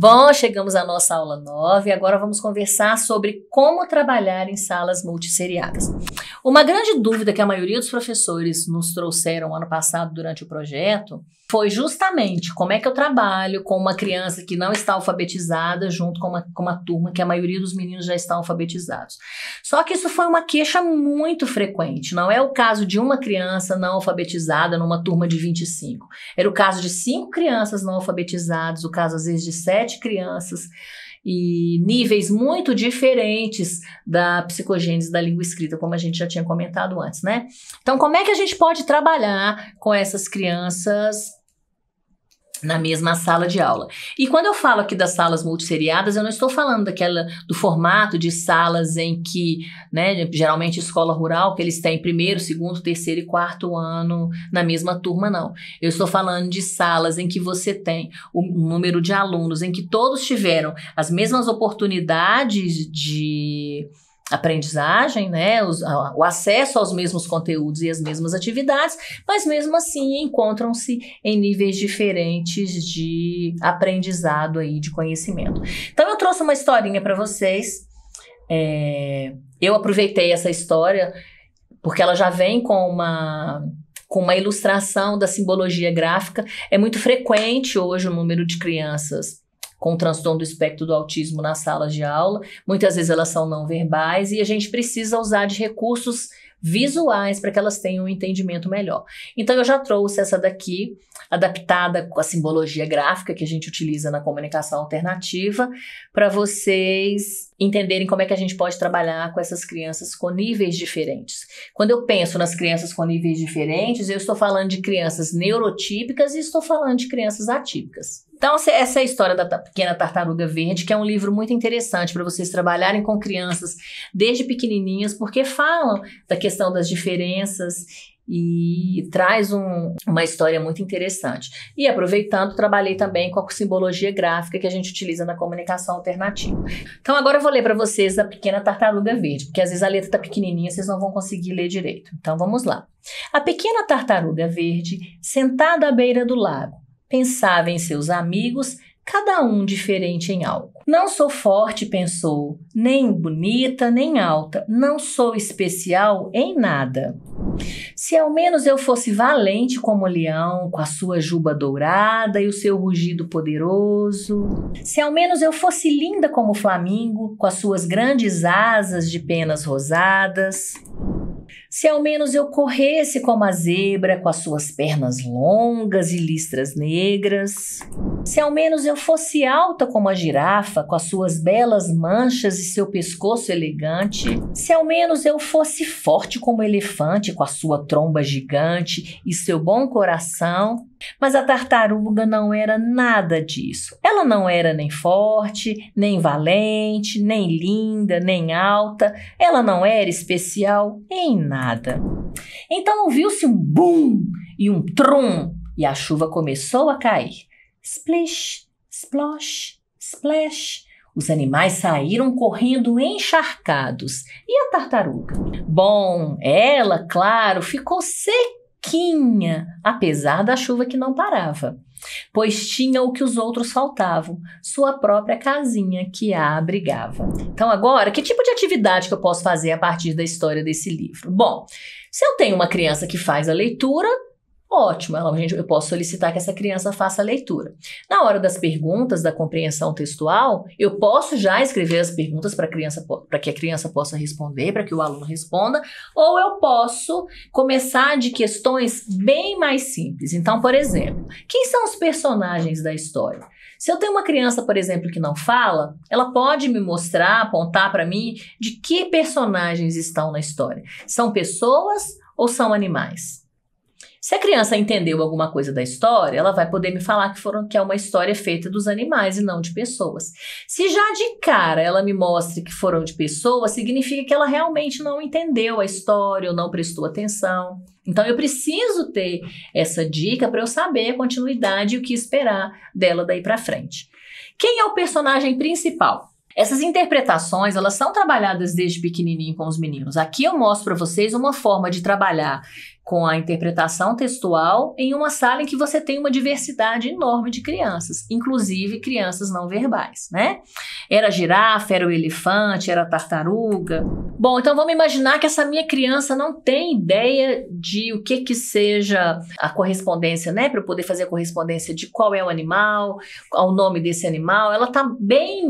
Bom, chegamos à nossa aula 9 e agora vamos conversar sobre como trabalhar em salas multisseriadas. Uma grande dúvida que a maioria dos professores nos trouxeram ano passado durante o projeto foi justamente como é que eu trabalho com uma criança que não está alfabetizada junto com uma turma que a maioria dos meninos já estão alfabetizados. Só que isso foi uma queixa muito frequente. Não é o caso de uma criança não alfabetizada numa turma de 25. Era o caso de 5 crianças não alfabetizadas, o caso às vezes de 7 crianças e níveis muito diferentes da psicogênese da língua escrita, como a gente já tinha comentado antes, né? Então, como é que a gente pode trabalhar com essas crianças na mesma sala de aula? E quando eu falo aqui das salas multisseriadas, eu não estou falando do formato de salas em que, né, geralmente escola rural, que eles têm primeiro, segundo, terceiro e quarto ano na mesma turma, não. Eu estou falando de salas em que você tem um número de alunos, em que todos tiveram as mesmas oportunidades de aprendizagem, né, o acesso aos mesmos conteúdos e as mesmas atividades, mas mesmo assim encontram-se em níveis diferentes de aprendizado aí, de conhecimento. Então eu trouxe uma historinha para vocês, eu aproveitei essa história porque ela já vem com uma ilustração da simbologia gráfica. É muito frequente hoje o número de crianças com transtorno do espectro do autismo nas salas de aula. Muitas vezes elas são não verbais e a gente precisa usar de recursos visuais para que elas tenham um entendimento melhor. Então eu já trouxe essa daqui, adaptada com a simbologia gráfica que a gente utiliza na comunicação alternativa, para vocês entenderem como é que a gente pode trabalhar com essas crianças com níveis diferentes. Quando eu penso nas crianças com níveis diferentes, eu estou falando de crianças neurotípicas e estou falando de crianças atípicas. Então, essa é a história da Pequena Tartaruga Verde, que é um livro muito interessante para vocês trabalharem com crianças desde pequenininhas, porque falam da questão das diferenças e traz uma história muito interessante. E aproveitando, trabalhei também com a simbologia gráfica que a gente utiliza na comunicação alternativa. Então, agora eu vou ler para vocês a Pequena Tartaruga Verde, porque às vezes a letra está pequenininha, vocês não vão conseguir ler direito. Então, vamos lá. A pequena tartaruga verde, sentada à beira do lago, pensava em seus amigos, cada um diferente em algo. Não sou forte, pensou, nem bonita, nem alta. Não sou especial em nada. Se ao menos eu fosse valente como o leão, com a sua juba dourada e o seu rugido poderoso. Se ao menos eu fosse linda como o flamingo, com as suas grandes asas de penas rosadas. Se ao menos eu corresse como a zebra, com as suas pernas longas e listras negras. Se ao menos eu fosse alta como a girafa, com as suas belas manchas e seu pescoço elegante. Se ao menos eu fosse forte como o elefante, com a sua tromba gigante e seu bom coração. Mas a tartaruga não era nada disso. Ela não era nem forte, nem valente, nem linda, nem alta. Ela não era especial em nada. Então ouviu-se um bum e um trum e a chuva começou a cair. Splish, splosh, splash. Os animais saíram correndo encharcados. E a tartaruga? Bom, ela, claro, ficou sequinha, apesar da chuva que não parava, pois tinha o que os outros faltavam, sua própria casinha que a abrigava. Então agora, que tipo de atividade que eu posso fazer a partir da história desse livro? Bom, se eu tenho uma criança que faz a leitura, ótimo, eu posso solicitar que essa criança faça a leitura. Na hora das perguntas, da compreensão textual, eu posso já escrever as perguntas para que a criança possa responder, para que o aluno responda, ou eu posso começar de questões bem mais simples. Então, por exemplo, quem são os personagens da história? Se eu tenho uma criança, por exemplo, que não fala, ela pode me mostrar, apontar para mim de que personagens estão na história. São pessoas ou são animais? Se a criança entendeu alguma coisa da história, ela vai poder me falar que é uma história feita dos animais e não de pessoas. Se já de cara ela me mostra que foram de pessoas, significa que ela realmente não entendeu a história ou não prestou atenção. Então eu preciso ter essa dica para eu saber a continuidade e o que esperar dela daí para frente. Quem é o personagem principal? Essas interpretações, elas são trabalhadas desde pequenininho com os meninos. Aqui eu mostro para vocês uma forma de trabalhar com a interpretação textual em uma sala em que você tem uma diversidade enorme de crianças, inclusive crianças não verbais, né? Era a girafa, era o elefante, era a tartaruga. Bom, então vamos imaginar que essa minha criança não tem ideia de o que seja a correspondência, né? Para eu poder fazer a correspondência de qual é o animal, o nome desse animal. Ela está bem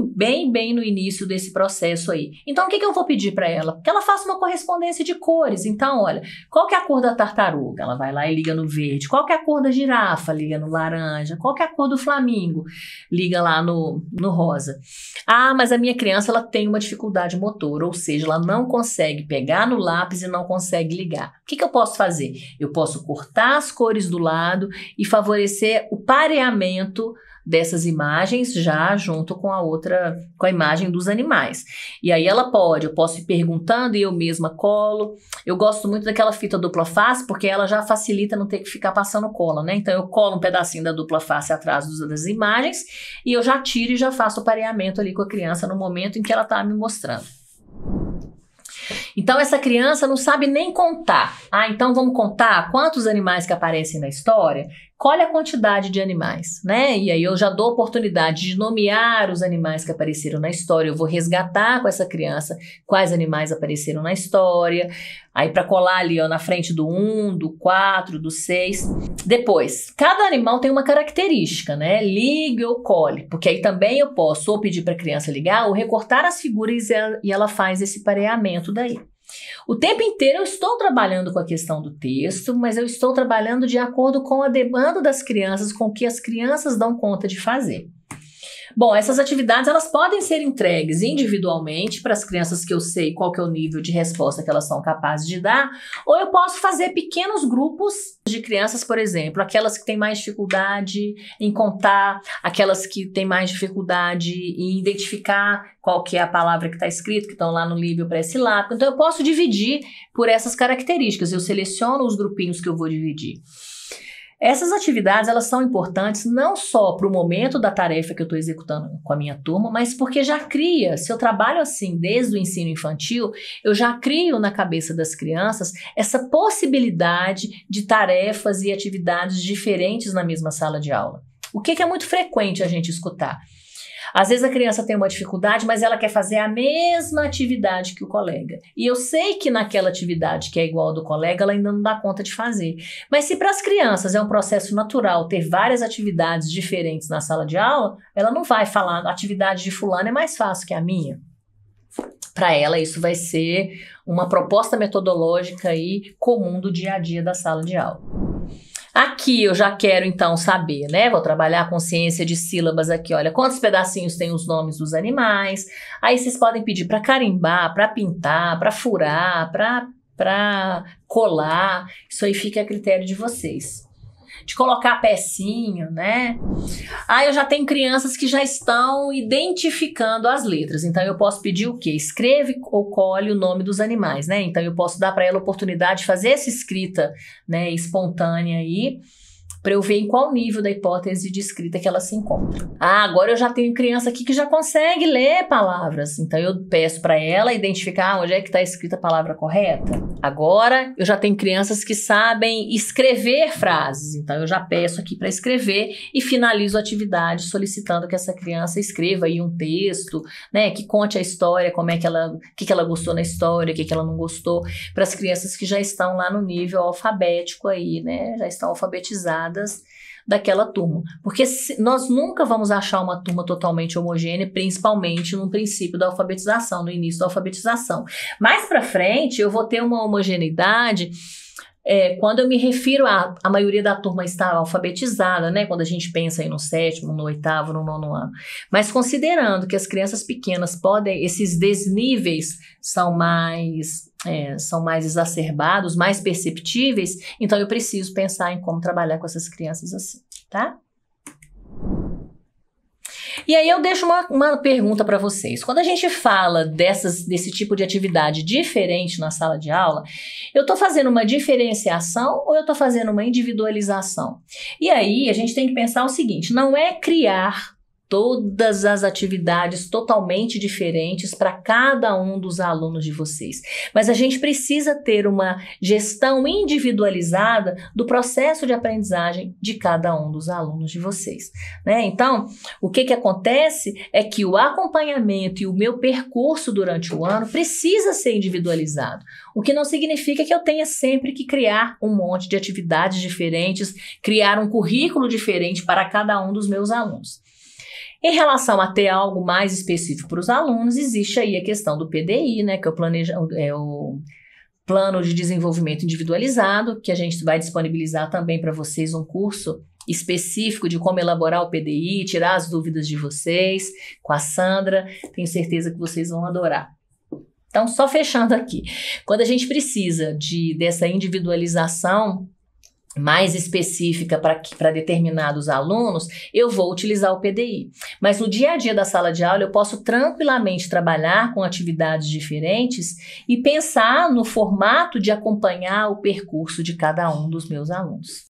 no início desse processo aí. Então o que eu vou pedir para ela? Que ela faça uma correspondência de cores. Então, olha, qual que é a cor da tartaruga? Ela vai lá e liga no verde. Qual que é a cor da girafa? Liga no laranja. Qual que é a cor do flamingo? Liga lá no rosa. Ah, mas a minha criança ela tem uma dificuldade motora, ou seja, ela não consegue pegar no lápis e não consegue ligar. O que eu posso fazer? Eu posso cortar as cores do lado e favorecer o pareamento dessas imagens já junto com a imagem dos animais. E aí eu posso ir perguntando e eu mesma colo. Eu gosto muito daquela fita dupla face porque ela já facilita não ter que ficar passando cola, né? Então eu colo um pedacinho da dupla face atrás das imagens e eu já tiro e já faço o pareamento ali com a criança no momento em que ela está me mostrando. Então essa criança não sabe nem contar. Ah, então vamos contar quantos animais que aparecem na história? Colhe a quantidade de animais, né? E aí eu já dou a oportunidade de nomear os animais que apareceram na história. Eu vou resgatar com essa criança quais animais apareceram na história. Aí para colar ali, ó, na frente do 1, do 4, do 6. Depois, cada animal tem uma característica, né? Ligue ou cole, porque aí também eu posso ou pedir para a criança ligar ou recortar as figuras e ela faz esse pareamento daí. O tempo inteiro eu estou trabalhando com a questão do texto, mas eu estou trabalhando de acordo com a demanda das crianças, com o que as crianças dão conta de fazer. Bom, essas atividades elas podem ser entregues individualmente para as crianças que eu sei qual que é o nível de resposta que elas são capazes de dar, ou eu posso fazer pequenos grupos de crianças, por exemplo, aquelas que têm mais dificuldade em contar, aquelas que têm mais dificuldade em identificar qual que é a palavra que está escrita, que estão lá no livro pré-silábico. Então eu posso dividir por essas características, eu seleciono os grupinhos que eu vou dividir. Essas atividades elas são importantes não só para o momento da tarefa que eu estou executando com a minha turma, mas porque já cria, se eu trabalho assim desde o ensino infantil, eu já crio na cabeça das crianças essa possibilidade de tarefas e atividades diferentes na mesma sala de aula. O que é muito frequente a gente escutar? Às vezes a criança tem uma dificuldade, mas ela quer fazer a mesma atividade que o colega. E eu sei que naquela atividade que é igual ao do colega, ela ainda não dá conta de fazer. Mas se para as crianças é um processo natural ter várias atividades diferentes na sala de aula, ela não vai falar, a atividade de fulano é mais fácil que a minha. Para ela, isso vai ser uma proposta metodológica aí comum do dia a dia da sala de aula. Aqui eu já quero então saber, né? Vou trabalhar a consciência de sílabas aqui, olha, quantos pedacinhos tem os nomes dos animais. Aí vocês podem pedir para carimbar, para pintar, para furar, para colar. Isso aí fica a critério de vocês. De colocar pecinha, né? Aí eu já tenho crianças que já estão identificando as letras. Então eu posso pedir o quê? Escreve ou colhe o nome dos animais, né? Então eu posso dar para ela a oportunidade de fazer essa escrita, né, espontânea aí, para eu ver em qual nível da hipótese de escrita que ela se encontra. Ah, agora eu já tenho criança aqui que já consegue ler palavras. Então eu peço para ela identificar onde é que está escrita a palavra correta. Agora eu já tenho crianças que sabem escrever frases. Então eu já peço aqui para escrever e finalizo a atividade solicitando que essa criança escreva aí um texto, né, que conte a história, como é que ela, o que ela gostou na história, o que ela não gostou, para as crianças que já estão lá no nível alfabético aí, né, já estão alfabetizadas daquela turma, porque nós nunca vamos achar uma turma totalmente homogênea, principalmente no princípio da alfabetização, no início da alfabetização. Mais para frente eu vou ter uma homogeneidade quando eu me refiro a maioria da turma estar alfabetizada, né? Quando a gente pensa aí no 7º, no 8º, no 9º ano. Mas considerando que as crianças pequenas podem, esses desníveis são mais exacerbados, mais perceptíveis, então eu preciso pensar em como trabalhar com essas crianças assim, tá? E aí eu deixo uma pergunta para vocês. Quando a gente fala desse tipo de atividade diferente na sala de aula, eu estou fazendo uma diferenciação ou eu estou fazendo uma individualização? E aí a gente tem que pensar o seguinte, não é criar todas as atividades totalmente diferentes para cada um dos alunos de vocês. Mas a gente precisa ter uma gestão individualizada do processo de aprendizagem de cada um dos alunos de vocês, né? Então, o que acontece é que o acompanhamento e o meu percurso durante o ano precisa ser individualizado, o que não significa que eu tenha sempre que criar um monte de atividades diferentes, criar um currículo diferente para cada um dos meus alunos. Em relação a ter algo mais específico para os alunos, existe aí a questão do PDI, né, que é o Plano de Desenvolvimento Individualizado, que a gente vai disponibilizar também para vocês um curso específico de como elaborar o PDI, tirar as dúvidas de vocês com a Sandra. Tenho certeza que vocês vão adorar. Então, só fechando aqui, quando a gente precisa dessa individualização mais específica para determinados alunos, eu vou utilizar o PDI. Mas no dia a dia da sala de aula, eu posso tranquilamente trabalhar com atividades diferentes e pensar no formato de acompanhar o percurso de cada um dos meus alunos.